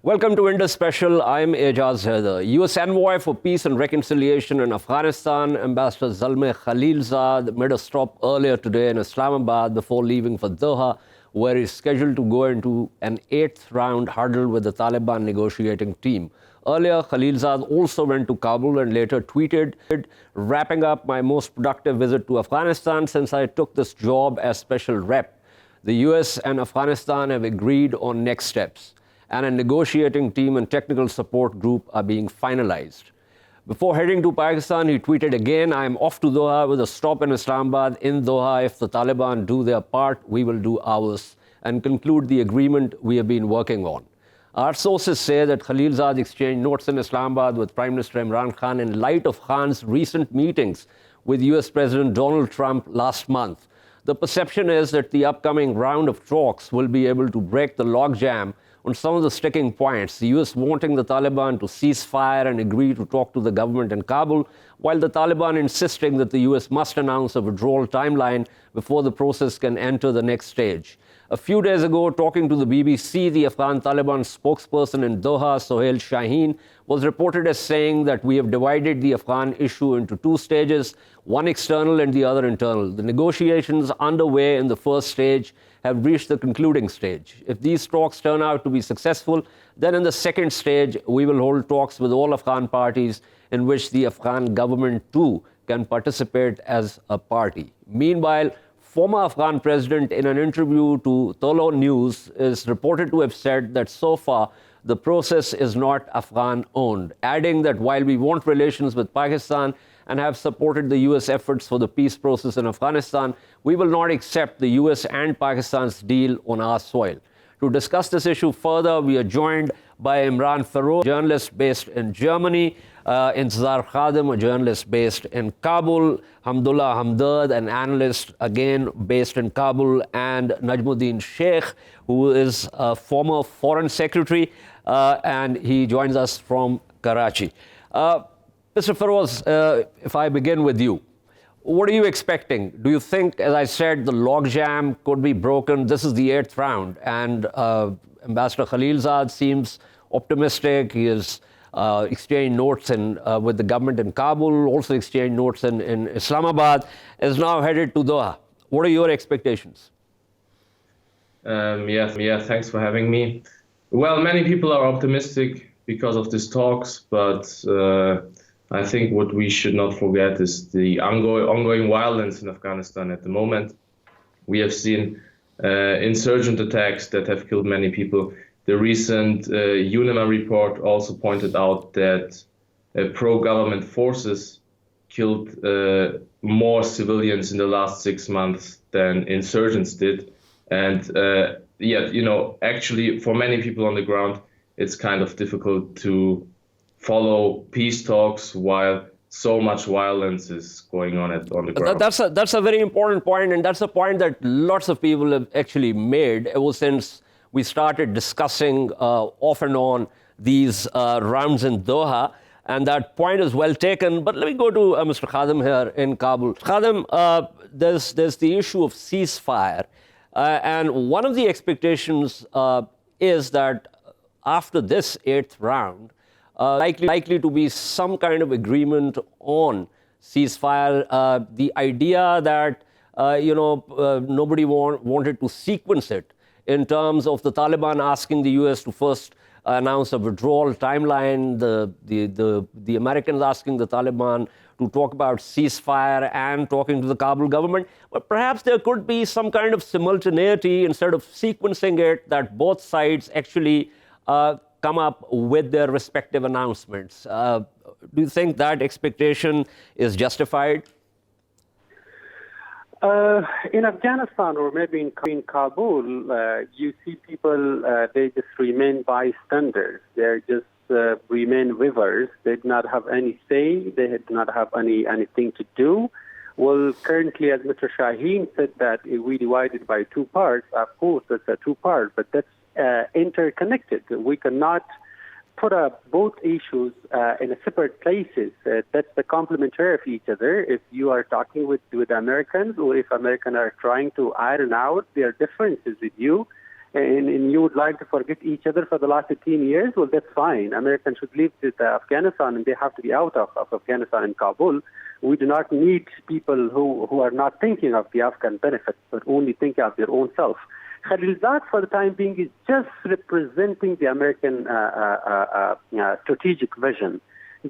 Welcome to Indus Special. I'm Ejaz Haider. U.S. Envoy for Peace and Reconciliation in Afghanistan, Ambassador Zalmay Khalilzad, made a stop earlier today in Islamabad before leaving for Doha, where he's scheduled to go into an 8th-round huddle with the Taliban negotiating team. Earlier, Khalilzad also went to Kabul and later tweeted, "Wrapping up my most productive visit to Afghanistan since I took this job as special rep. The U.S. and Afghanistan have agreed on next steps, and a negotiating team and technical support group are being finalized." Before heading to Pakistan, he tweeted again, "I am off to Doha with a stop in Islamabad. In Doha, if the Taliban do their part, we will do ours and conclude the agreement we have been working on." Our sources say that Khalilzad exchanged notes in Islamabad with Prime Minister Emran Khan in light of Khan's recent meetings with US President Donald Trump last month. The perception is that the upcoming round of talks will be able to break the logjam on some of the sticking points, the US wanting the Taliban to cease fire and agree to talk to the government in Kabul, while the Taliban insisting that the US must announce a withdrawal timeline before the process can enter the next stage. A few days ago, talking to the BBC, the Afghan Taliban spokesperson in Doha, Sohail Shaheen, was reported as saying that we have divided the Afghan issue into two stages, one external and the other internal. The negotiations underway in the first stage have reached the concluding stage. If these talks turn out to be successful, then in the second stage, we will hold talks with all Afghan parties in which the Afghan government too can participate as a party. Meanwhile, former Afghan president in an interview to Tolo News is reported to have said that so far the process is not Afghan-owned, adding that while we want relations with Pakistan and have supported the US efforts for the peace process in Afghanistan, we will not accept the US and Pakistan's deal on our soil. To discuss this issue further, we are joined by Emran Feroz, a journalist based in Germany, Intizar Khadim, a journalist based in Kabul, Hamdullah Hamdard, an analyst again based in Kabul, and Najmuddin Shaikh, who is a former foreign secretary, and he joins us from Karachi. Mr. Feroz, if I begin with you, what are you expecting? Do you think, as I said, the logjam could be broken? This is the 8th round, and Ambassador Khalilzad seems optimistic. He has exchanged notes with the government in Kabul, also exchanged notes in Islamabad, is now headed to Doha. What are your expectations? Yes, thanks for having me. Well, many people are optimistic because of these talks, but I think what we should not forget is the ongoing violence in Afghanistan at the moment. We have seen insurgent attacks that have killed many people. The recent UNIMA report also pointed out that pro-government forces killed more civilians in the last 6 months than insurgents did. And yet, actually for many people on the ground, it's kind of difficult to follow peace talks while so much violence is going on on the ground. That's a very important point, and that's a point that lots of people have actually made ever since we started discussing off and on these rounds in Doha, and that point is well taken. But let me go to Mr. Khadim here in Kabul. Khadim, there's the issue of ceasefire, and one of the expectations is that after this 8th round, likely to be some kind of agreement on ceasefire. The idea that nobody wanted to sequence it in terms of the Taliban asking the US to first announce a withdrawal timeline, the Americans asking the Taliban to talk about ceasefire and talking to the Kabul government. But perhaps there could be some kind of simultaneity instead of sequencing it, that both sides actually come up with their respective announcements. Do you think that expectation is justified? In Afghanistan, or maybe in Kabul, you see people, they just remain bystanders. They just remain rivers. They did not have any say. They did not have anything to do. Well, currently, as Mr. Shaheen said, that we divided by two parts. Of course, that's a two-part, but that's interconnected. We cannot put up both issues in separate places. That's the complementary of each other. If you are talking with Americans, or if Americans are trying to iron out their differences with you, and you would like to forget each other for the last 15 years, well, that's fine. Americans should leave Afghanistan, and they have to be out of Afghanistan and Kabul. We do not need people who are not thinking of the Afghan benefits, but only thinking of their own self. Khalilzad, for the time being, is just representing the American strategic vision.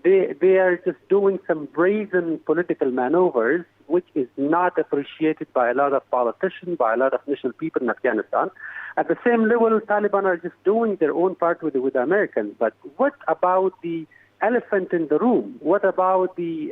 They are just doing some brazen political maneuvers, which is not appreciated by a lot of politicians, by a lot of national people in Afghanistan. At the same level, Taliban are just doing their own part with the Americans. But what about the elephant in the room? What about the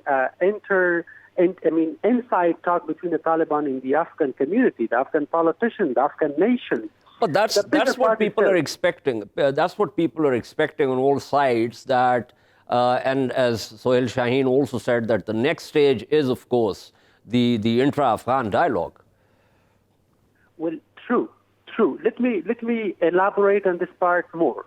inside talk between the Taliban and the Afghan community, the Afghan politicians, the Afghan nation? But that's what people are expecting. That's what people are expecting on all sides. That and as Sohail Shaheen also said, that the next stage is, of course, the intra-Afghan dialogue. Well, true. Let me elaborate on this part more.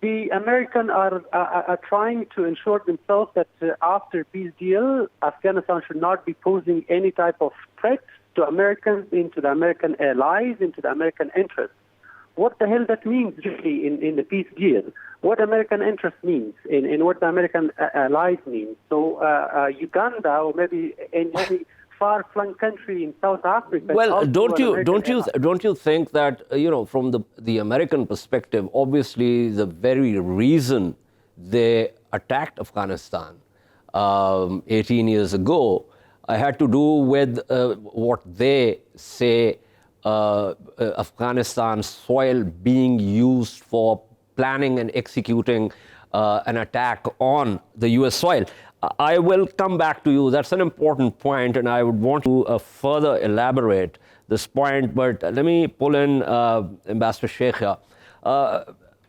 The Americans are trying to ensure themselves that after peace deal, Afghanistan should not be posing any type of threat to Americans, into the American allies, into the American interests. What the hell that means really in the peace deal? What American interest means in what the American allies mean? So Uganda, or maybe in any far-flung country in South Africa. Well, don't you think that from the American perspective, obviously the very reason they attacked Afghanistan 18 years ago had to do with what they say Afghanistan's soil being used for planning and executing an attack on the U.S. soil. I will come back to you. That's an important point, and I would want to further elaborate this point. But let me pull in Ambassador Shaikh here.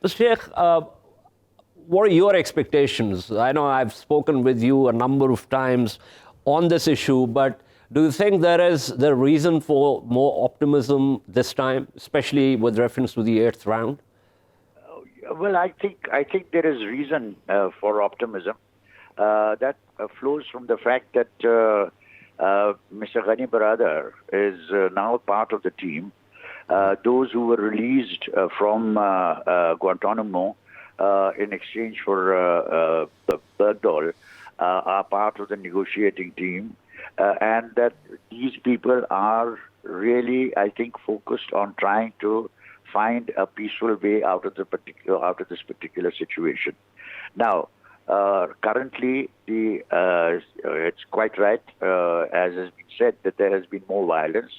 Shaikh, what are your expectations? I know I've spoken with you a number of times on this issue, but do you think there is the reason for more optimism this time, especially with reference to the 8th round? Well, I think there is reason for optimism. That flows from the fact that Mr. Ghani Baradar is now part of the team. Those who were released from Guantanamo in exchange for Bergdahl are part of the negotiating team. And that these people are really, I think, focused on trying to find a peaceful way out of this particular situation. Now, currently, it's quite right, as has been said, that there has been more violence.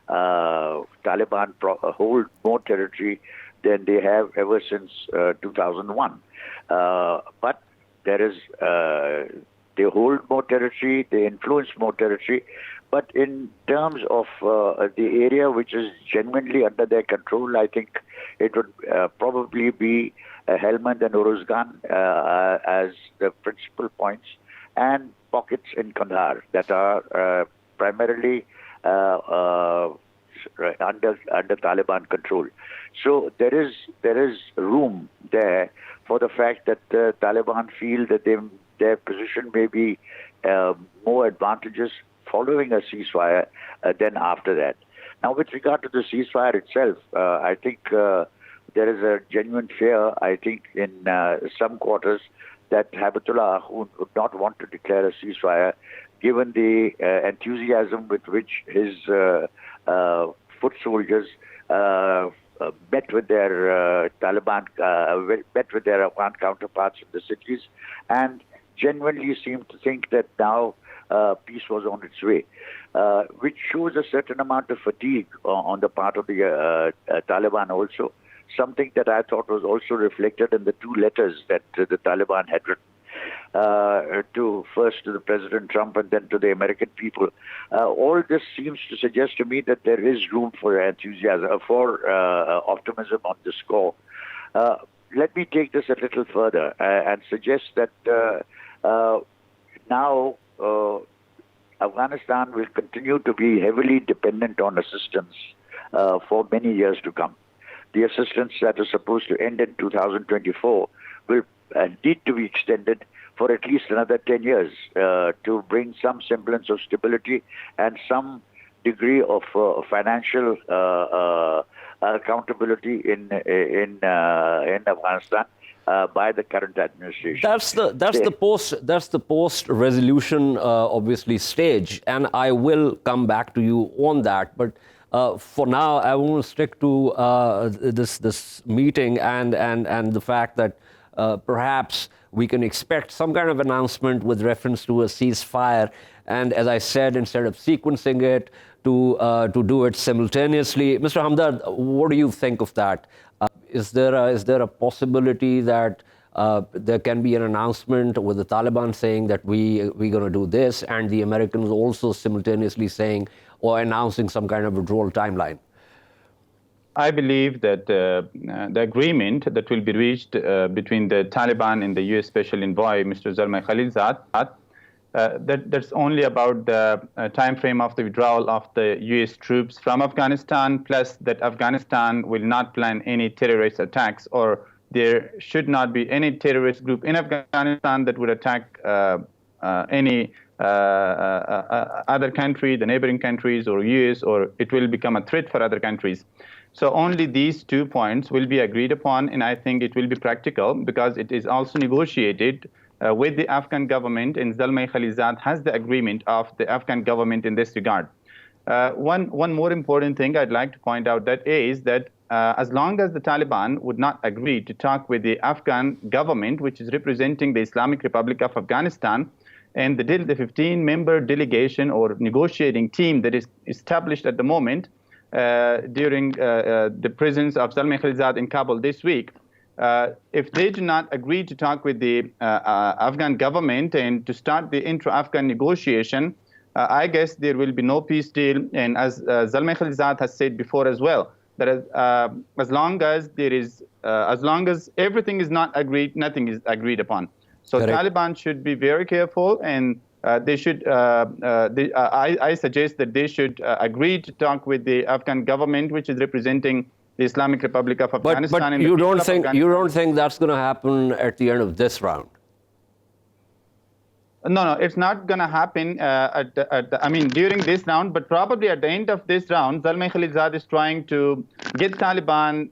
Taliban hold more territory than they have ever since 2001. But there is they hold more territory, they influence more territory, but in terms of the area which is genuinely under their control, I think it would probably be Helmand and Uruzgan as the principal points, and pockets in Kandahar that are primarily under Taliban control. So there is room there for the fact that the Taliban feel that their position may be more advantageous following a ceasefire than after that. Now, with regard to the ceasefire itself, I think there is a genuine fear, I think, in some quarters that Hamdullah would not want to declare a ceasefire, given the enthusiasm with which his foot soldiers met with their met with their Afghan counterparts in the cities, and genuinely seemed to think that now peace was on its way, which shows a certain amount of fatigue on the part of the Taliban also, something that I thought was also reflected in the two letters that the Taliban had written first to the President Trump and then to the American people. All this seems to suggest to me that there is room for enthusiasm, for optimism on this score. Let me take this a little further and suggest that now Afghanistan will continue to be heavily dependent on assistance for many years to come. The assistance that is supposed to end in 2024 will need to be extended for at least another 10 years to bring some semblance of stability and some degree of financial accountability in Afghanistan by the current administration. That's the post resolution obviously stage, and I will come back to you on that. But for now, I want to stick to this meeting and the fact that perhaps we can expect some kind of announcement with reference to a ceasefire. And as I said, instead of sequencing it, to do it simultaneously. Mr. Hamdard, what do you think of that? Is there a possibility that there can be an announcement with the Taliban saying that we're going to do this, and the Americans also simultaneously saying or announcing some kind of withdrawal timeline? I believe that the agreement that will be reached between the Taliban and the U.S. Special Envoy, Mr. Zalmay Khalilzad, that's only about the time frame of the withdrawal of the U.S. troops from Afghanistan, plus that Afghanistan will not plan any terrorist attacks, or there should not be any terrorist group in Afghanistan that would attack any other country, the neighboring countries, or U.S., or it will become a threat for other countries. So only these 2 points will be agreed upon, and I think it will be practical because it is also negotiated with the Afghan government, and Zalmay Khalilzad has the agreement of the Afghan government in this regard. One more important thing I'd like to point out that is that as long as the Taliban would not agree to talk with the Afghan government, which is representing the Islamic Republic of Afghanistan, and the 15-member delegation or negotiating team that is established at the moment during the presence of Zalmay Khalilzad in Kabul this week, if they do not agree to talk with the Afghan government and to start the intra-Afghan negotiation, I guess there will be no peace deal. And as Zalmay Khalilzad has said before as well, that as long as everything is not agreed, nothing is agreed upon. So Taliban should be very careful, and they should. I suggest that they should agree to talk with the Afghan government, which is representing the Islamic Republic of Afghanistan. But you don't think that's going to happen at the end of this round? No, it's not going to happen during this round, but probably at the end of this round, Zalmay Khalilzad is trying to get Taliban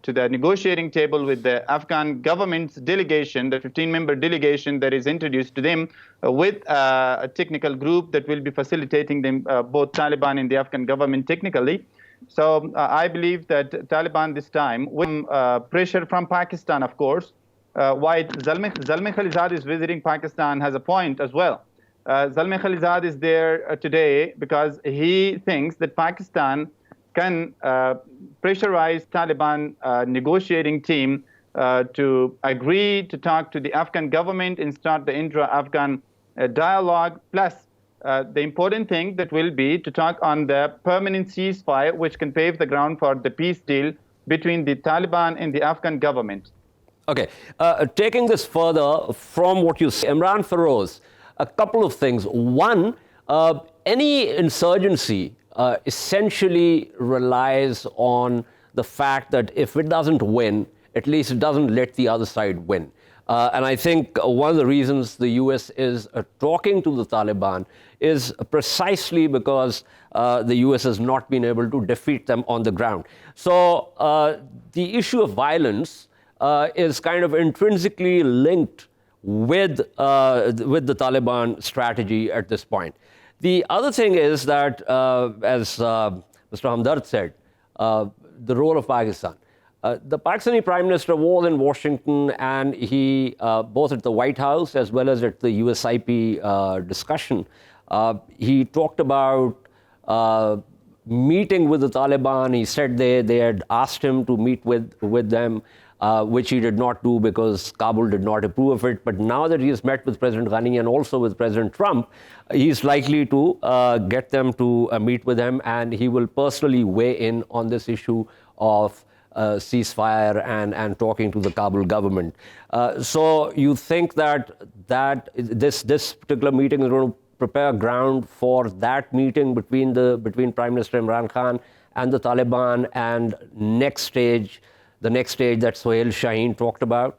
to the negotiating table with the Afghan government's delegation, the 15-member delegation that is introduced to them with a technical group that will be facilitating them, both Taliban and the Afghan government technically. So I believe that Taliban this time, with pressure from Pakistan, of course, why Zalmay Khalilzad is visiting Pakistan has a point as well. Zalmay Khalilzad is there today because he thinks that Pakistan can pressurize Taliban negotiating team to agree to talk to the Afghan government and start the intra-Afghan dialogue. Plus, the important thing that will be to talk on the permanent ceasefire, which can pave the ground for the peace deal between the Taliban and the Afghan government. Okay, taking this further from what you say, Emran Feroz, a couple of things. One, any insurgency essentially relies on the fact that if it doesn't win, at least it doesn't let the other side win. And I think one of the reasons the US is talking to the Taliban is precisely because the US has not been able to defeat them on the ground. So the issue of violence is kind of intrinsically linked with the Taliban strategy at this point. The other thing is that, as Mr. Hamdard said, the role of Pakistan. The Pakistani Prime Minister was in Washington, and he, both at the White House as well as at the USIP discussion, he talked about meeting with the Taliban. He said they had asked him to meet with them, which he did not do because Kabul did not approve of it. But now that he has met with President Ghani and also with President Trump, he's likely to get them to meet with him, and he will personally weigh in on this issue of ceasefire and talking to the Kabul government. So you think that this particular meeting is going to prepare ground for that meeting between Prime Minister Imran Khan and the Taliban, and the next stage that Suhail Shaheen talked about?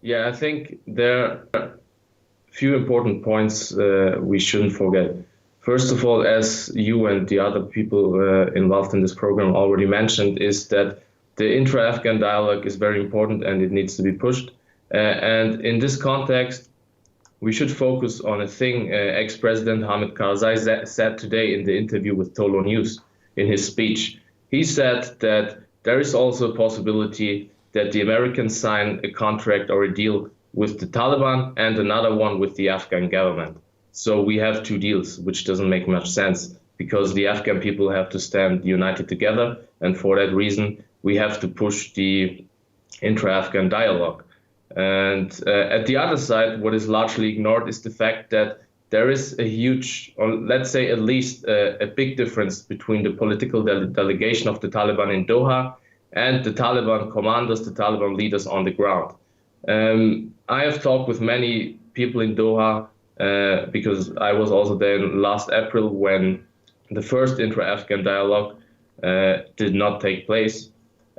Yeah, I think there are a few important points we shouldn't forget. First of all, as you and the other people involved in this program already mentioned, is that the intra-Afghan dialogue is very important and it needs to be pushed. And in this context, we should focus on a thing ex-President Hamid Karzai said today in the interview with Tolo News in his speech. He said that there is also a possibility that the Americans sign a contract or a deal with the Taliban and another one with the Afghan government. So we have two deals, which doesn't make much sense because the Afghan people have to stand united together. And for that reason, we have to push the intra-Afghan dialogue. And at the other side, what is largely ignored is the fact that there is a huge, or let's say at least a big difference between the political delegation of the Taliban in Doha and the Taliban commanders, the Taliban leaders on the ground. I have talked with many people in Doha because I was also there last April when the first intra-Afghan dialogue did not take place.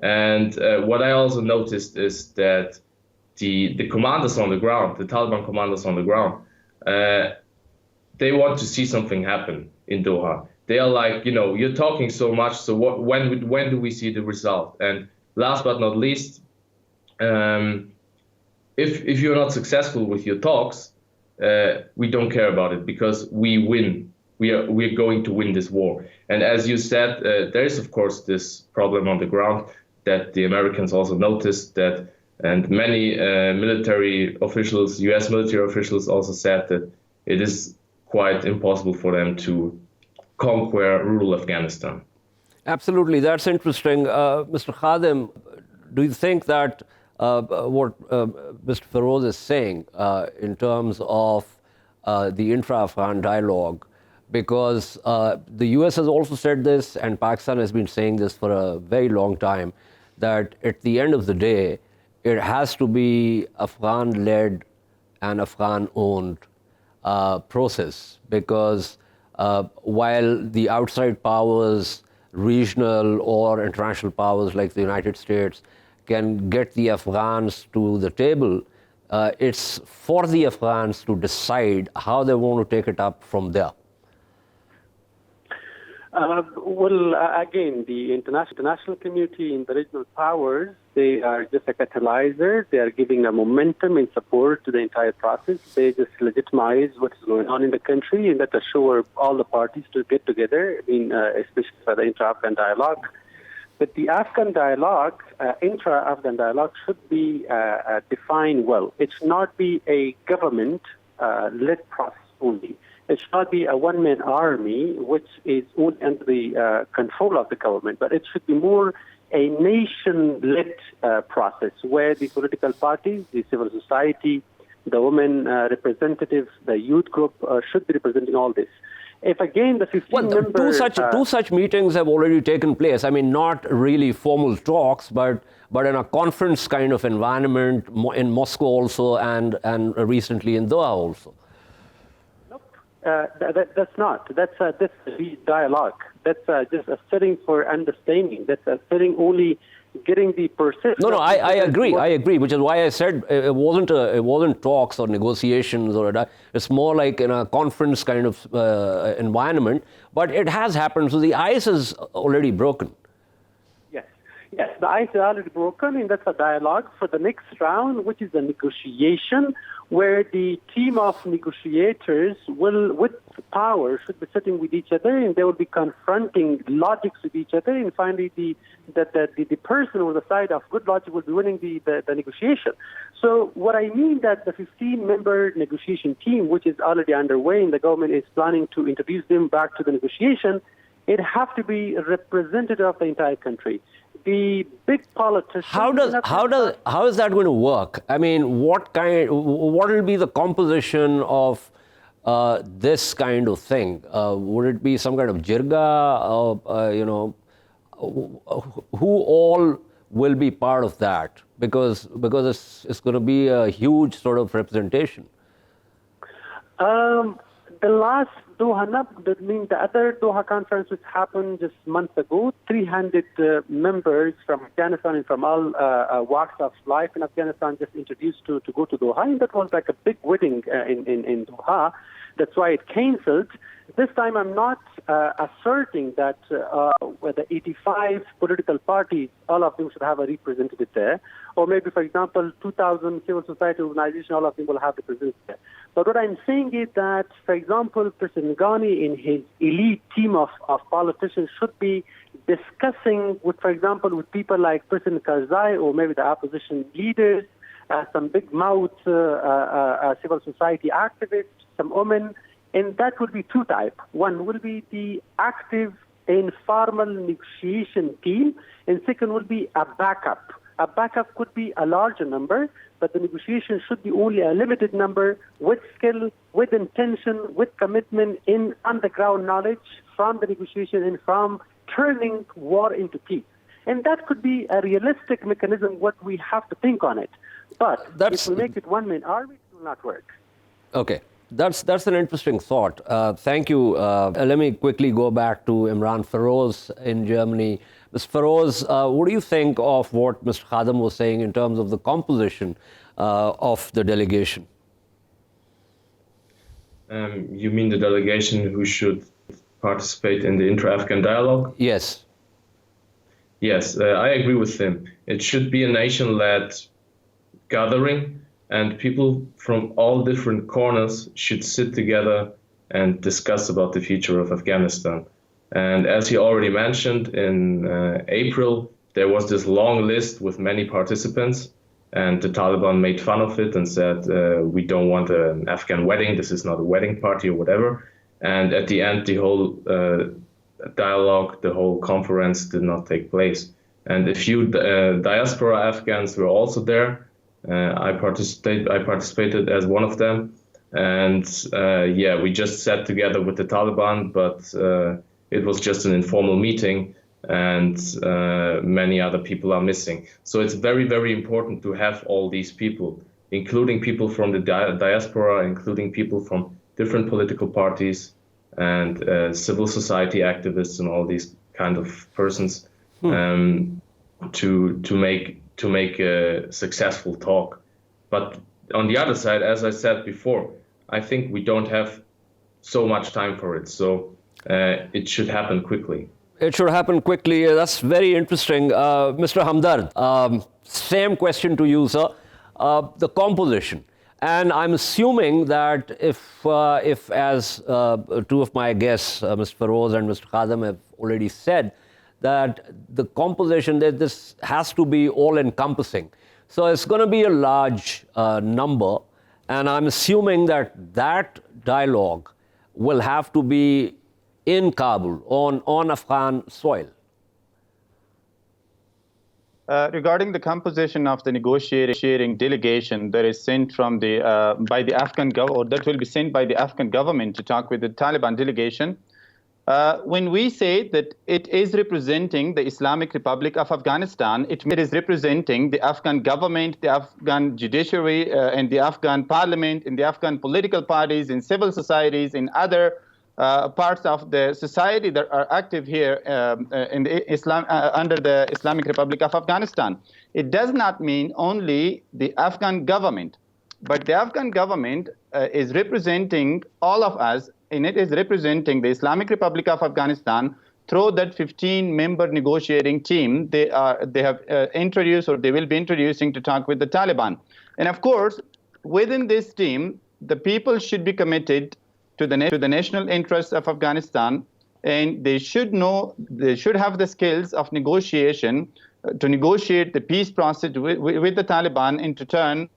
And what I also noticed is that the commanders on the ground, the Taliban commanders on the ground, they want to see something happen in Doha. They are like, you're talking so much, so when do we see the result? And last but not least, if you're not successful with your talks, we don't care about it because we win. We're going to win this war. And as you said, there is, of course, this problem on the ground that the Americans also noticed that, and many military officials, U.S. military officials also said that it is quite impossible for them to conquer rural Afghanistan. Absolutely. That's interesting. Mr. Khadim, do you think that what Mr. Feroz is saying in terms of the intra-Afghan dialogue, because the U.S. has also said this and Pakistan has been saying this for a very long time, that at the end of the day, it has to be Afghan-led and Afghan-owned process, because while the outside powers, regional or international powers like the United States, can get the Afghans to the table, it's for the Afghans to decide how they want to take it up from there. Again, the international community and the regional powers, they are just a catalyzer. They are giving a momentum and support to the entire process. They just legitimize what is going on in the country, and that assure all the parties to get together, especially for the intra-Afghan dialogue. But the Afghan dialogue, intra-Afghan dialogue, should be defined well. It should not be a government-led process only. It should not be a one-man army, which is only under the control of the government, but it should be more a nation-led process where the political parties, the civil society, the women representatives, the youth group should be representing all this. If again the 15 members... Two such meetings have already taken place. I mean, not really formal talks, but in a conference kind of environment in Moscow also and recently in Doha also. That's not. That's the dialogue. That's just a setting for understanding. That's a setting only getting the perception. No, I agree. Which is why I said it wasn't talks or negotiations it's more like in a conference kind of environment. But it has happened. So the ice is already broken. Yes, the ice is already broken, and that's a dialogue for the next round, which is a negotiation, where the team of negotiators with power should be sitting with each other, and they will be confronting logics with each other, and finally the person on the side of good logic will be winning the negotiation. So what I mean that the 15-member negotiation team, which is already underway, and the government is planning to introduce them back to the negotiation, it has to be representative of the entire country. The big politicians... How is that going to work? I mean, what will be the composition of this kind of thing? Would it be some kind of jirga? Who all will be part of that? Because it's going to be a huge sort of representation. The last Doha, the other Doha conference which happened just months ago, 300 members from Afghanistan and from all walks of life in Afghanistan just introduced to go to Doha, and that was like a big wedding in Doha. That's why it cancelled. This time I'm not asserting that the 85 political parties, all of them should have a representative there. Or maybe, for example, 2,000 civil society organizations, all of them will have representatives there. But what I'm saying is that, for example, President Ghani in his elite team of politicians should be discussing with, for example, with people like President Karzai or maybe the opposition leaders, some big mouth civil society activists, some women. And that would be two types. One will be the active informal negotiation team, and second will be a backup. A backup could be a larger number, but the negotiation should be only a limited number with skill, with intention, with commitment in underground knowledge from the negotiation and from turning war into peace. And that could be a realistic mechanism, what we have to think on it. But if we make it one-man army, it will not work. Okay. That's an interesting thought. Thank you. Let me quickly go back to Emran Feroz in Germany. Mr. Feroz, what do you think of what Mr. Khadim was saying in terms of the composition of the delegation? You mean the delegation who should participate in the intra-Afghan dialogue? Yes. Yes, I agree with him. It should be a nation-led gathering, and people from all different corners should sit together and discuss about the future of Afghanistan. And as he already mentioned, in April, there was this long list with many participants, and the Taliban made fun of it and said, we don't want an Afghan wedding, this is not a wedding party or whatever. And at the end, the whole dialogue, the whole conference did not take place. And a few diaspora Afghans were also there. I participated as one of them, and we just sat together with the Taliban, but it was just an informal meeting, and many other people are missing. So it's very, very important to have all these people, including people from the diaspora, including people from different political parties and civil society activists and all these kind of persons to make a successful talk. But on the other side, as I said before, I think we don't have so much time for it. So it should happen quickly. It should happen quickly. That's very interesting. Mr. Hamdard, same question to you, sir. The composition. And I'm assuming that if as two of my guests, Mr. Feroz and Mr. Khadim, have already said, that the composition, that this has to be all-encompassing. So it's going to be a large number, and I'm assuming that dialogue will have to be in Kabul, on Afghan soil. Regarding the composition of the negotiating delegation that is sent from by the Afghan government, or that will be sent by the Afghan government to talk with the Taliban delegation, when we say that it is representing the Islamic Republic of Afghanistan, it is representing the Afghan government, the Afghan judiciary, and the Afghan parliament, and the Afghan political parties, and civil societies, and other parts of the society that are active here in the under the Islamic Republic of Afghanistan. It does not mean only the Afghan government, but the Afghan government is representing all of us, and it is representing the Islamic Republic of Afghanistan through that 15-member negotiating team they have introduced, or they will be introducing, to talk with the Taliban. And of course, within this team, the people should be committed to the national interests of Afghanistan, and they should have the skills of negotiation to negotiate the peace process with the Taliban and to turn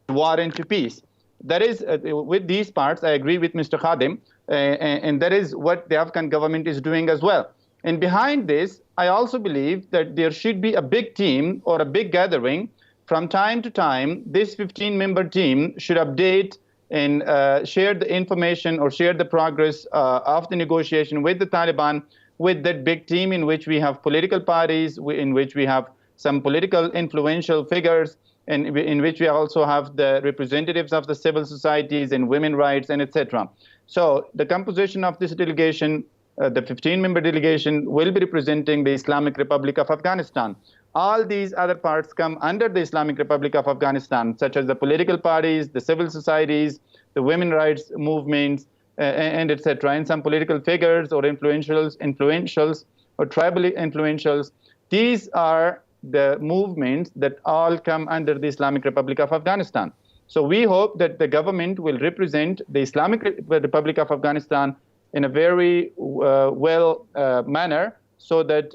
war into peace. That is, with these parts, I agree with Mr. Khadim, and that is what the Afghan government is doing as well. And behind this, I also believe that there should be a big team or a big gathering. From time to time, this 15-member team should update and share the information or share the progress of the negotiation with the Taliban, with that big team in which we have political parties, in which we have some political influential figures, and in which we also have the representatives of the civil societies and women's rights, and etc. So the composition of this delegation, the 15-member delegation, will be representing the Islamic Republic of Afghanistan. All these other parts come under the Islamic Republic of Afghanistan, such as the political parties, the civil societies, the women rights movements, and etc., and some political figures or influentials or tribal influentials. These are the movements that all come under the Islamic Republic of Afghanistan. So we hope that the government will represent the Islamic Republic of Afghanistan in a very well manner, so that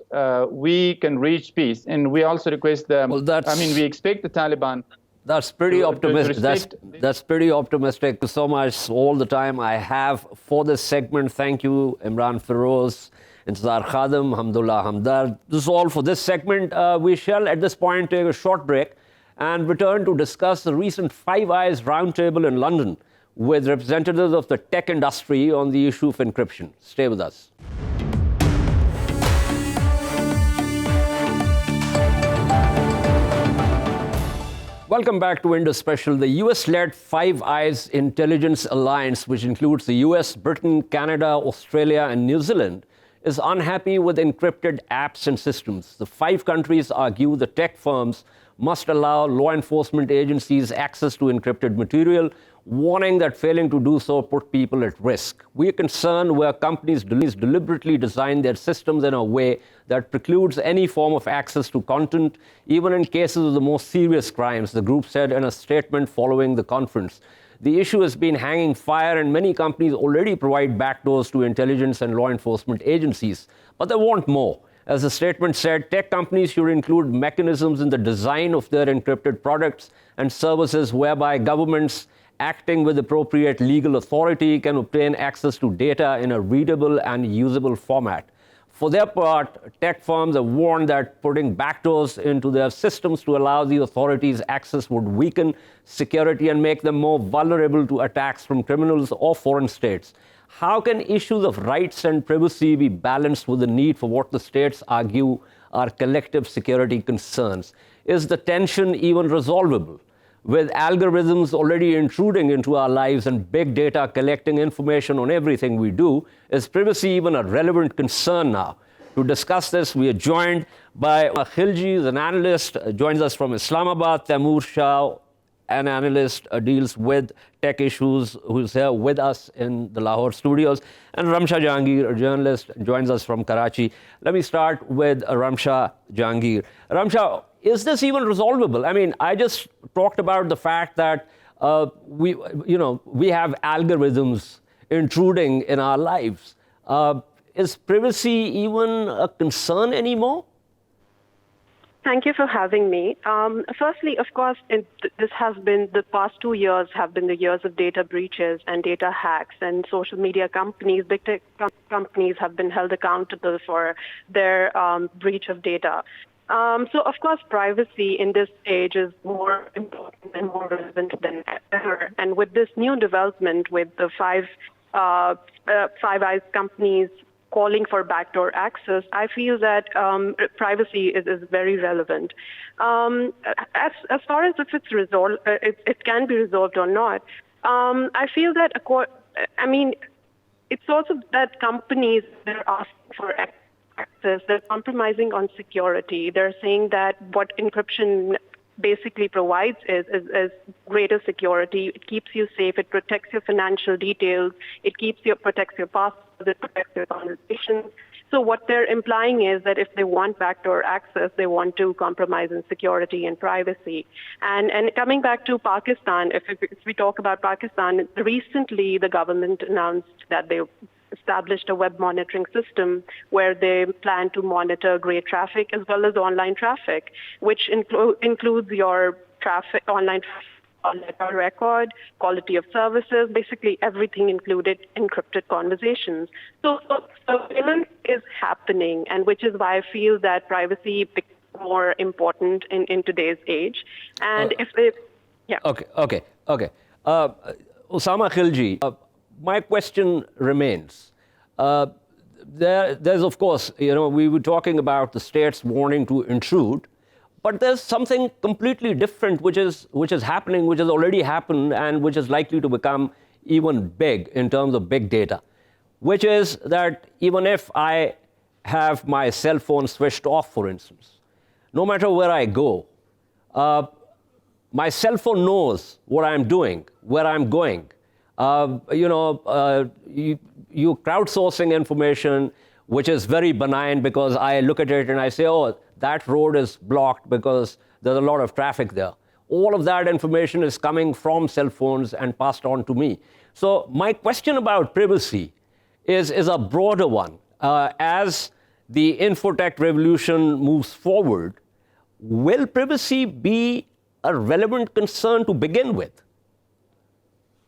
we can reach peace. And we also request we expect the Taliban. That's pretty optimistic. That's pretty optimistic. Thank you so much. All the time I have for this segment. Thank you, Emran Feroz, Intizar Khadim, Hamdullah Hamdard. This is all for this segment. We shall at this point take a short break and return to discuss the recent Five Eyes roundtable in London with representatives of the tech industry on the issue of encryption. Stay with us. Welcome back to Indus Special. The US-led Five Eyes Intelligence Alliance, which includes the US, Britain, Canada, Australia, and New Zealand, is unhappy with encrypted apps and systems. The 5 countries argue the tech firms must allow law enforcement agencies access to encrypted material, warning that failing to do so put people at risk. We are concerned where companies deliberately design their systems in a way that precludes any form of access to content, even in cases of the most serious crimes, the group said in a statement following the conference. The issue has been hanging fire, and many companies already provide backdoors to intelligence and law enforcement agencies, but they want more. As the statement said, tech companies should include mechanisms in the design of their encrypted products and services whereby governments acting with appropriate legal authority can obtain access to data in a readable and usable format. For their part, tech firms have warned that putting backdoors into their systems to allow the authorities access would weaken security and make them more vulnerable to attacks from criminals or foreign states. How can issues of rights and privacy be balanced with the need for what the states argue are collective security concerns? Is the tension even resolvable? With algorithms already intruding into our lives and big data collecting information on everything we do, is privacy even a relevant concern now? To discuss this, we are joined by Usama Khilji, an analyst, joins us from Islamabad. Taimur Shah, an analyst, deals with tech issues, who's here with us in the Lahore studios. And Ramsha Jahangir, a journalist, joins us from Karachi. Let me start with Ramsha Jahangir. Ramsha, is this even resolvable? I mean, I just talked about the fact that we have algorithms intruding in our lives. Is privacy even a concern anymore? Thank you for having me. Firstly, of course, the past 2 years have been the years of data breaches and data hacks, and social media companies, big tech companies have been held accountable for their breach of data. So, of course, privacy in this age is more important and more relevant than ever. And with this new development, with the Five Eyes companies calling for backdoor access, I feel that privacy is very relevant. As far as if it's resolved, it can be resolved or not, I feel that, it's also that companies that are asking for access, they're compromising on security. They're saying that what encryption basically provides is greater security. It keeps you safe. It protects your financial details. It protects your passwords. It protects your conversations. So what they're implying is that if they want backdoor access, they want to compromise on security and privacy. And coming back to Pakistan, if we talk about Pakistan, recently the government announced that they established a web monitoring system where they plan to monitor grey traffic as well as online traffic, which includes your traffic, online letter record, quality of services, basically everything included encrypted conversations. So surveillance is happening, and which is why I feel that privacy becomes more important in today's age. And Okay. Usama Khilji, my question remains. There's, of course, we were talking about the states wanting to intrude, but there's something completely different which is happening, which has already happened, and which is likely to become even big in terms of big data, which is that even if I have my cell phone switched off, for instance, no matter where I go, my cell phone knows what I'm doing, where I'm going. You crowdsourcing information, which is very benign because I look at it and I say, oh, that road is blocked because there's a lot of traffic there. All of that information is coming from cell phones and passed on to me. So my question about privacy is a broader one. As the infotech revolution moves forward, will privacy be a relevant concern to begin with?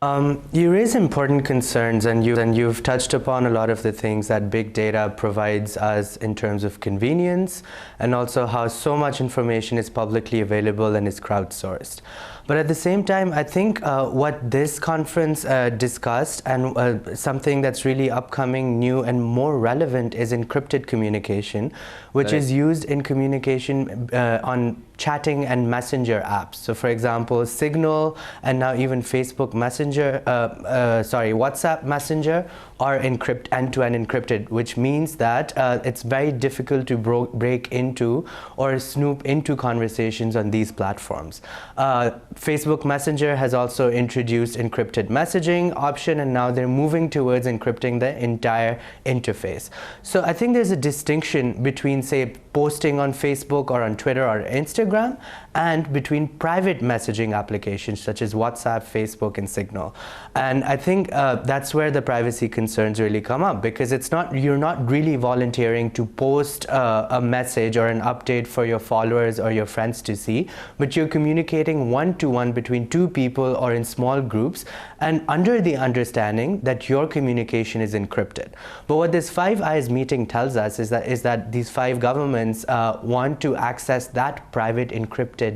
You raise important concerns, and you've touched upon a lot of the things that big data provides us in terms of convenience, and also how so much information is publicly available and is crowdsourced. But at the same time, I think what this conference discussed, and something that's really upcoming, new, and more relevant, is encrypted communication, which is used in communication on chatting and messenger apps. So for example, Signal and now even Facebook Messenger, WhatsApp Messenger are end-to-end encrypted, which means that it's very difficult to break into or snoop into conversations on these platforms. Facebook Messenger has also introduced encrypted messaging option, and now they're moving towards encrypting the entire interface. So I think there's a distinction between, say, posting on Facebook or on Twitter or Instagram, and between private messaging applications such as WhatsApp, Facebook, and Signal. And I think that's where the privacy concerns really come up, because you're not really volunteering to post a message or an update for your followers or your friends to see, but you're communicating one-to-one between two people or in small groups, and under the understanding that your communication is encrypted. But what this Five Eyes meeting tells us is that these 5 governments want to access that private encrypted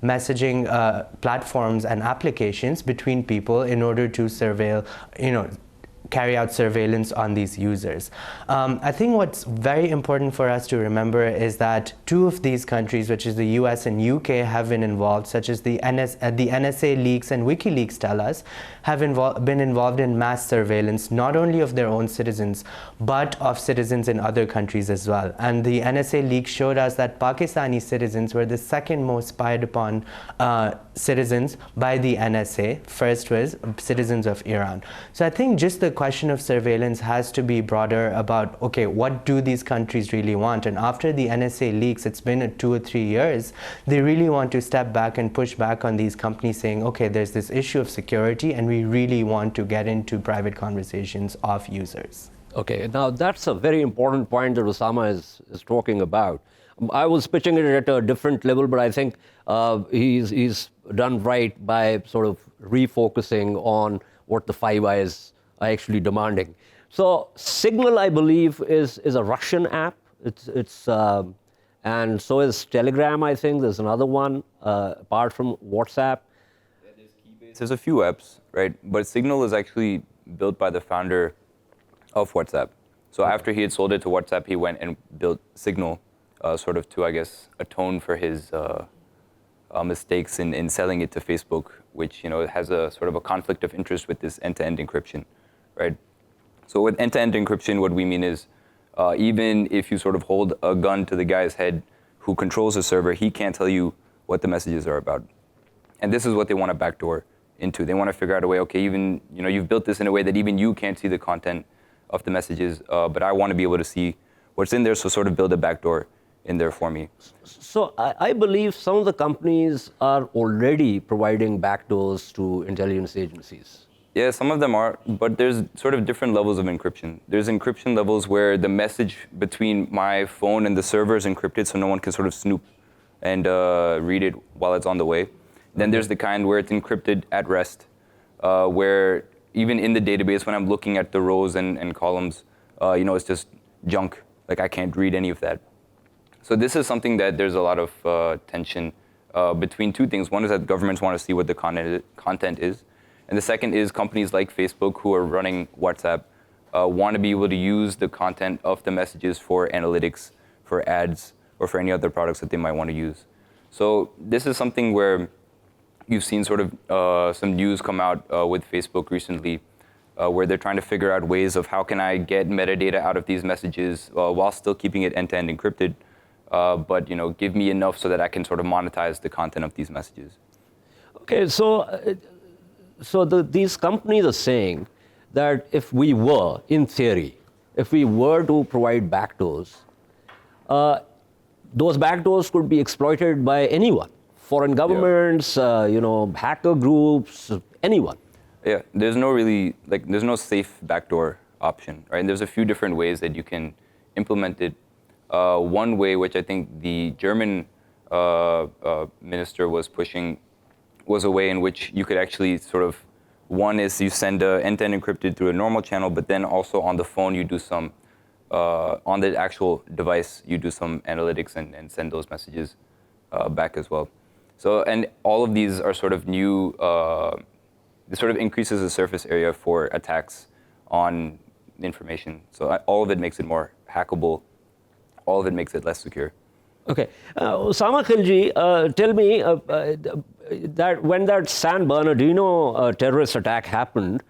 messaging platforms and applications between people in order to surveil, carry out surveillance on these users. I think what's very important for us to remember is that 2 of these countries, which is the US and UK, have been involved, such as the NSA leaks and WikiLeaks tell us, have been involved in mass surveillance, not only of their own citizens, but of citizens in other countries as well. And the NSA leaks showed us that Pakistani citizens were the second most spied upon citizens by the NSA. First was citizens of Iran. So I think just the question of surveillance has to be broader about, okay, what do these countries really want? And after the NSA leaks, it's been 2 or 3 years, they really want to step back and push back on these companies saying, okay, there's this issue of security and we really want to get into private conversations of users. Okay, now that's a very important point that Usama is talking about. I was pitching it at a different level, but I think he's done right by sort of refocusing on what the Five Eyes are actually demanding. So Signal, I believe, is a Russian app. And so is Telegram, I think. There's another one, apart from WhatsApp. Yeah, there's Keybase. There's a few apps, right? But Signal is actually built by the founder of WhatsApp. So after he had sold it to WhatsApp, he went and built Signal, sort of to, I guess, atone for his mistakes in selling it to Facebook, which has a sort of a conflict of interest with this end-to-end encryption, right? So with end-to-end encryption, what we mean is even if you sort of hold a gun to the guy's head who controls the server, he can't tell you what the messages are about. And this is what they want to backdoor into. They want to figure out a way, okay, even you've built this in a way that even you can't see the content of the messages, but I want to be able to see what's in there, so sort of build a backdoor in there for me. So I believe some of the companies are already providing backdoors to intelligence agencies. Yeah, some of them are, but there's sort of different levels of encryption. There's encryption levels where the message between my phone and the server is encrypted, so no one can sort of snoop and read it while it's on the way. Then there's the kind where it's encrypted at rest, where even in the database, when I'm looking at the rows and columns, it's just junk. Like I can't read any of that. So this is something that there's a lot of tension between 2 things. One is that governments want to see what the content is. And the second is companies like Facebook, who are running WhatsApp, want to be able to use the content of the messages for analytics, for ads, or for any other products that they might want to use. So this is something where you've seen sort of some news come out with Facebook recently, where they're trying to figure out ways of how can I get metadata out of these messages while still keeping it end-to-end encrypted, but give me enough so that I can sort of monetize the content of these messages. Okay, so these companies are saying that if we were, in theory, if we were to provide backdoors, those backdoors could be exploited by anyone, foreign governments, hacker groups, anyone. Yeah, there's no safe backdoor option, right? And there's a few different ways that you can implement it. One way, which I think the German minister was pushing, was a way in which you could actually sort of, one is you send end-to-end encrypted through a normal channel, but then also on the phone you do some, on the actual device you do some analytics and send those messages back as well. So, and all of these are sort of new, it sort of increases the surface area for attacks on information. So all of it makes it more hackable, all of it makes it less secure. Okay. Usama Khilji, tell me that when that San Bernardino terrorist attack happened,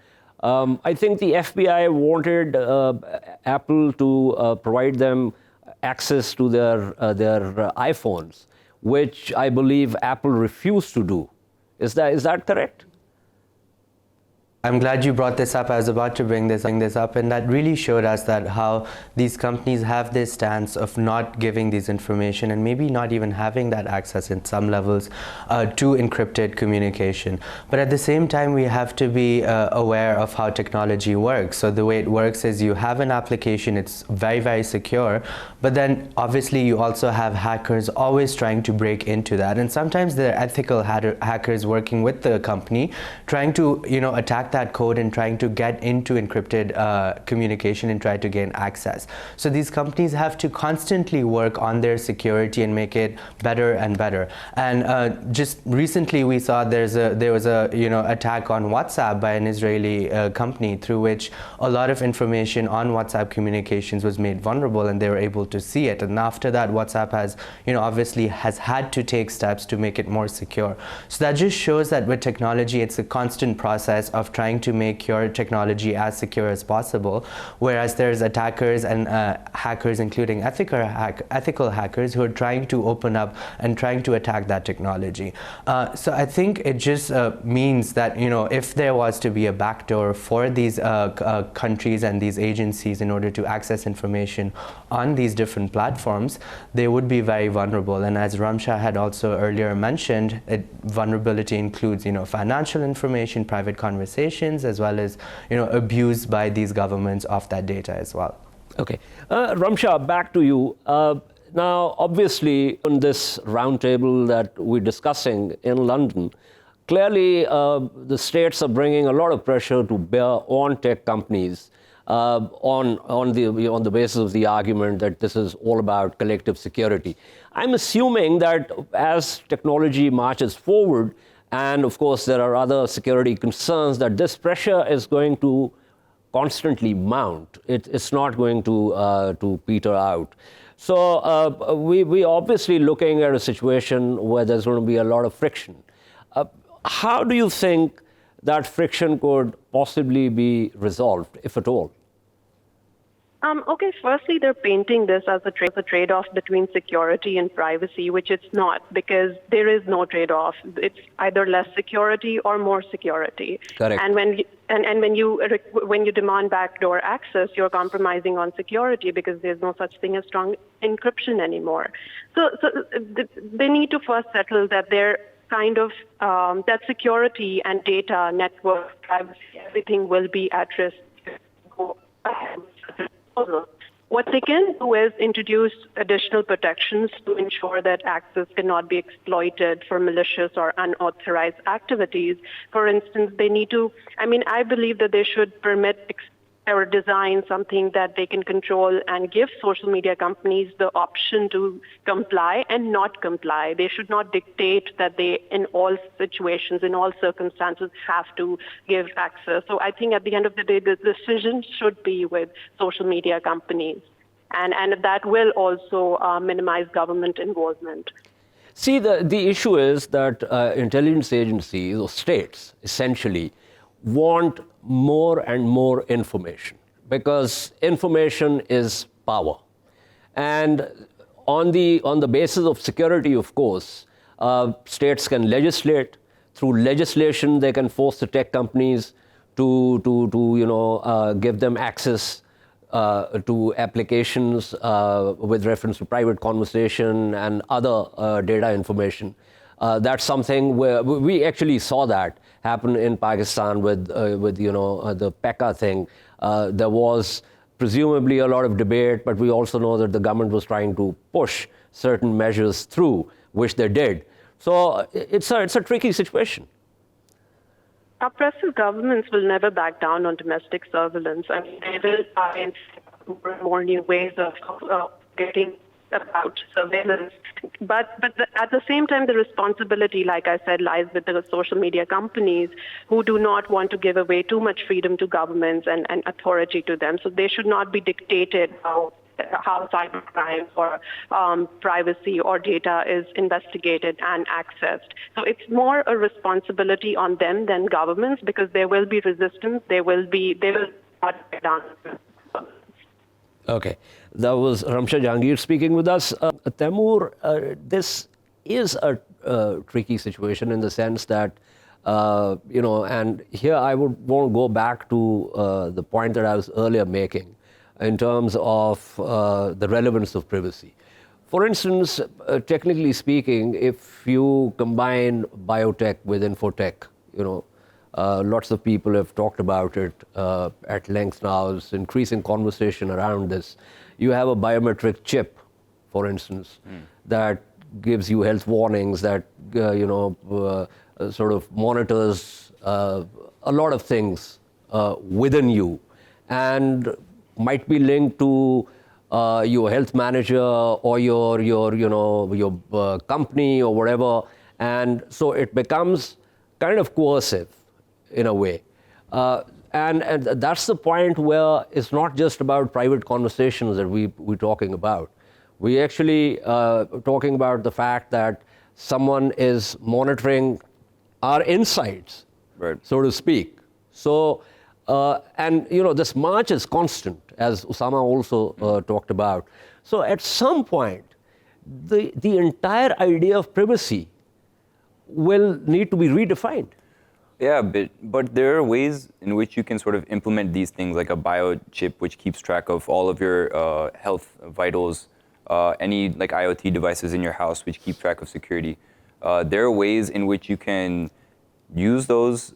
I think the FBI wanted Apple to provide them access to their iPhones, which I believe Apple refused to do. Is that correct? I'm glad you brought this up. I was about to bring this up, and that really showed us that how these companies have this stance of not giving these information and maybe not even having that access in some levels to encrypted communication. But at the same time, we have to be aware of how technology works. So the way it works is you have an application, it's very, very secure, but then obviously you also have hackers always trying to break into that. And sometimes they're ethical hackers working with the company, trying to attack that code and trying to get into encrypted communication and try to gain access. So these companies have to constantly work on their security and make it better and better. And just recently we saw there was a attack on WhatsApp by an Israeli company through which a lot of information on WhatsApp communications was made vulnerable and they were able to see it. And after that, WhatsApp has obviously has had to take steps to make it more secure. So that just shows that with technology, it's a constant process of trying to make your technology as secure as possible, whereas there's attackers and hackers, including ethical hackers, who are trying to open up and trying to attack that technology. So I think it just means that if there was to be a backdoor for these countries and these agencies in order to access information on these different platforms, they would be very vulnerable. And as Ramsha had also earlier mentioned, vulnerability includes financial information, private conversations, as well as abuse by these governments of that data as well. Okay, Ramsha, back to you. Now, obviously, on this roundtable that we're discussing in London, clearly the states are bringing a lot of pressure to bear on tech companies on the basis of the argument that this is all about collective security. I'm assuming that as technology marches forward, and of course, there are other security concerns, that this pressure is going to constantly mount. It's not going to peter out. So we're obviously looking at a situation where there's going to be a lot of friction. How do you think that friction could possibly be resolved, if at all? Okay, firstly, they're painting this as a trade-off between security and privacy, which it's not, because there is no trade-off. It's either less security or more security. Correct. And when you demand backdoor access, you're compromising on security because there's no such thing as strong encryption anymore. So they need to first settle that they're kind of that security and data, network, privacy, everything will be at risk. What they can do is introduce additional protections to ensure that access cannot be exploited for malicious or unauthorized activities. For instance, they need to, I believe that they should permit or design something that they can control and give social media companies the option to comply and not comply. They should not dictate that they, in all situations, in all circumstances, have to give access. So I think at the end of the day, the decision should be with social media companies. And that will also minimize government involvement. See, the issue is that intelligence agencies or states essentially want more and more information, because information is power. And on the basis of security, of course, states can legislate, through legislation, they can force the tech companies to give them access to applications with reference to private conversation and other data information. That's something where we actually saw that happen in Pakistan with the PECA thing. There was presumably a lot of debate, but we also know that the government was trying to push certain measures through, which they did. So it's a tricky situation. Oppressive governments will never back down on domestic surveillance. I mean, they will try and more new ways of getting about surveillance. But at the same time, the responsibility, like I said, lies with the social media companies who do not want to give away too much freedom to governments and authority to them. So they should not be dictated how cybercrime or privacy or data is investigated and accessed. So it's more a responsibility on them than governments, because there will be resistance. They will not get down. Okay, that was Ramsha Jahangir speaking with us. Taimur, this is a tricky situation in the sense that, and here I would want to go back to the point that I was earlier making in terms of the relevance of privacy. For instance, technically speaking, if you combine biotech with infotech, lots of people have talked about it at length now. There's increasing conversation around this. You have a biometric chip, for instance, that gives you health warnings, that sort of monitors a lot of things within you, and might be linked to your health manager or your company or whatever, and so it becomes kind of coercive in a way. And that's the point where it's not just about private conversations that we're talking about. We actually talking about the fact that someone is monitoring our insights, right, so to speak. So, this march is constant, as Usama also talked about. So at some point, the entire idea of privacy will need to be redefined. Yeah, but there are ways in which you can sort of implement these things, like a biochip which keeps track of all of your health vitals, any like IoT devices in your house which keep track of security. There are ways in which you can use those,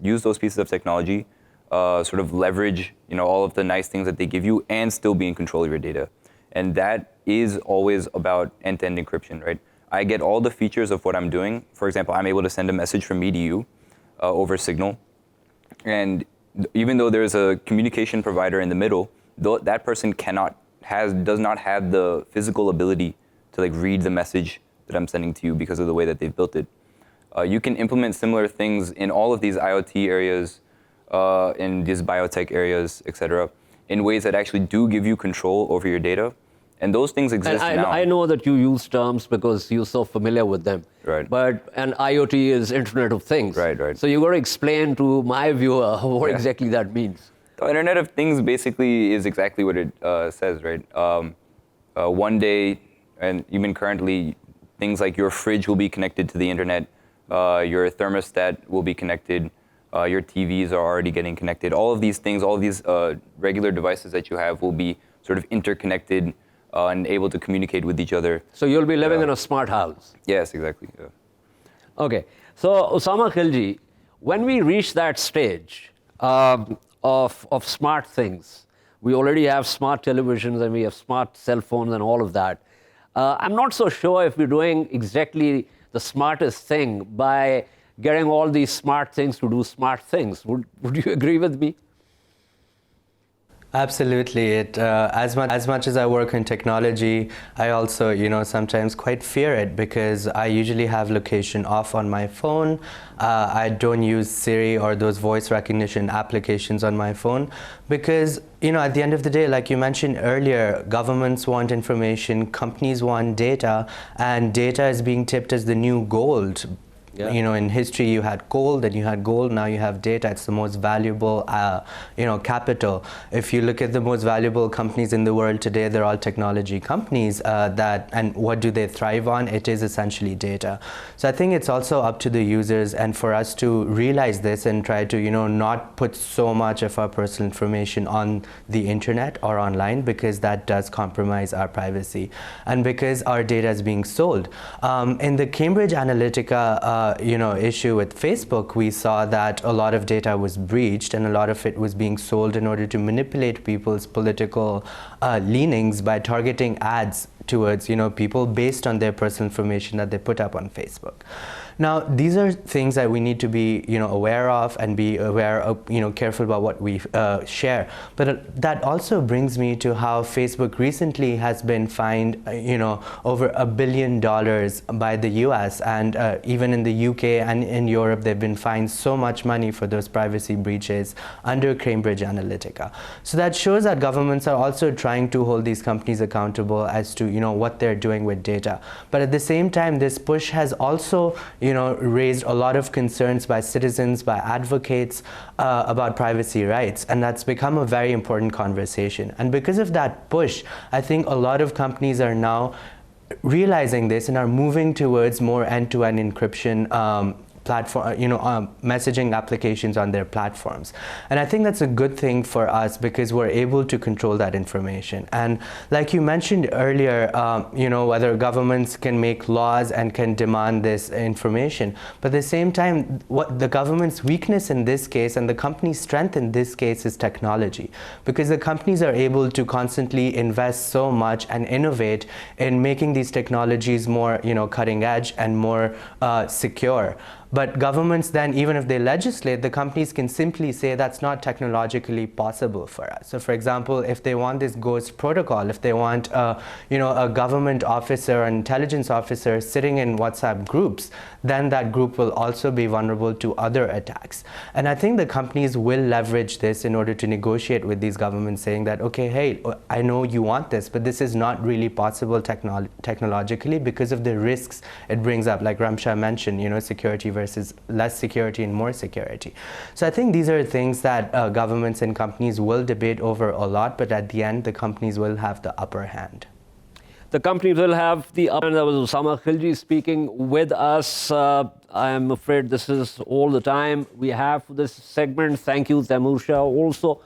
use those pieces of technology, sort of leverage, all of the nice things that they give you, and still be in control of your data. And that is always about end-to-end encryption, right? I get all the features of what I'm doing. For example, I'm able to send a message from me to you over Signal. And even though there's a communication provider in the middle, that person does not have the physical ability to read the message that I'm sending to you because of the way that they've built it. You can implement similar things in all of these IoT areas, in these biotech areas, et cetera, in ways that actually do give you control over your data. And those things exist now. I know that you use terms because you're so familiar with them. Right. And IoT is Internet of Things. Right. So you've got to explain to my viewer what exactly that means. The Internet of Things basically is exactly what it says, right? One day, and even currently, things like your fridge will be connected to the internet, your thermostat will be connected, your TVs are already getting connected. All of these things, all of these regular devices that you have will be sort of interconnected and able to communicate with each other. So you'll be living in a smart house. Yes, exactly. Yeah. Okay. So Usama Khilji, when we reach that stage of smart things, we already have smart televisions and we have smart cell phones and all of that. I'm not so sure if we're doing exactly the smartest thing by getting all these smart things to do smart things. Would you agree with me? Absolutely. As much as I work in technology, I also, sometimes quite fear it because I usually have location off on my phone. I don't use Siri or those voice recognition applications on my phone because, at the end of the day, like you mentioned earlier, governments want information, companies want data, and data is being tipped as the new gold. Yeah. In history you had coal, then you had gold, now you have data. It's the most valuable, capital. If you look at the most valuable companies in the world today, they're all technology companies and what do they thrive on? It is essentially data. So I think it's also up to the users and for us to realize this and try to, not put so much of our personal information on the internet or online, because that does compromise our privacy and because our data is being sold. In the Cambridge Analytica issue with Facebook, we saw that a lot of data was breached and a lot of it was being sold in order to manipulate people's political leanings by targeting ads towards people based on their personal information that they put up on Facebook. Now, these are things that we need to be aware of and be aware of, careful about what we share. But that also brings me to how Facebook recently has been fined over $1 billion by the US, and even in the UK and in Europe they've been fined so much money for those privacy breaches under Cambridge Analytica. So that shows that governments are also trying to hold these companies accountable as to what they're doing with data. But at the same time, this push has also raised a lot of concerns by citizens, by advocates about privacy rights, and that's become a very important conversation. And because of that push, I think a lot of companies are now realizing this and are moving towards more end-to-end encryption platform, messaging applications on their platforms. And I think that's a good thing for us because we're able to control that information. And like you mentioned earlier, whether governments can make laws and can demand this information, but at the same time, what the government's weakness in this case and the company's strength in this case is technology, because the companies are able to constantly invest so much and innovate in making these technologies more, cutting edge and more secure. But governments then, even if they legislate, the companies can simply say that's not technologically possible for us. So for example, if they want this ghost protocol, if they want a government officer, an intelligence officer sitting in WhatsApp groups, then that group will also be vulnerable to other attacks. And I think the companies will leverage this in order to negotiate with these governments, saying that, okay, hey, I know you want this, but this is not really possible technologically because of the risks it brings up, like Ramsha mentioned, security versus less security and more security. So I think these are things that governments and companies will debate over a lot, but at the end, the companies will have the upper hand. The companies will have the upper hand. That was Usama Khilji speaking with us. I am afraid this is all the time we have for this segment. Thank you, Taimur Shah, also.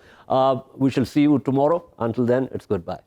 We shall see you tomorrow. Until then, it's goodbye.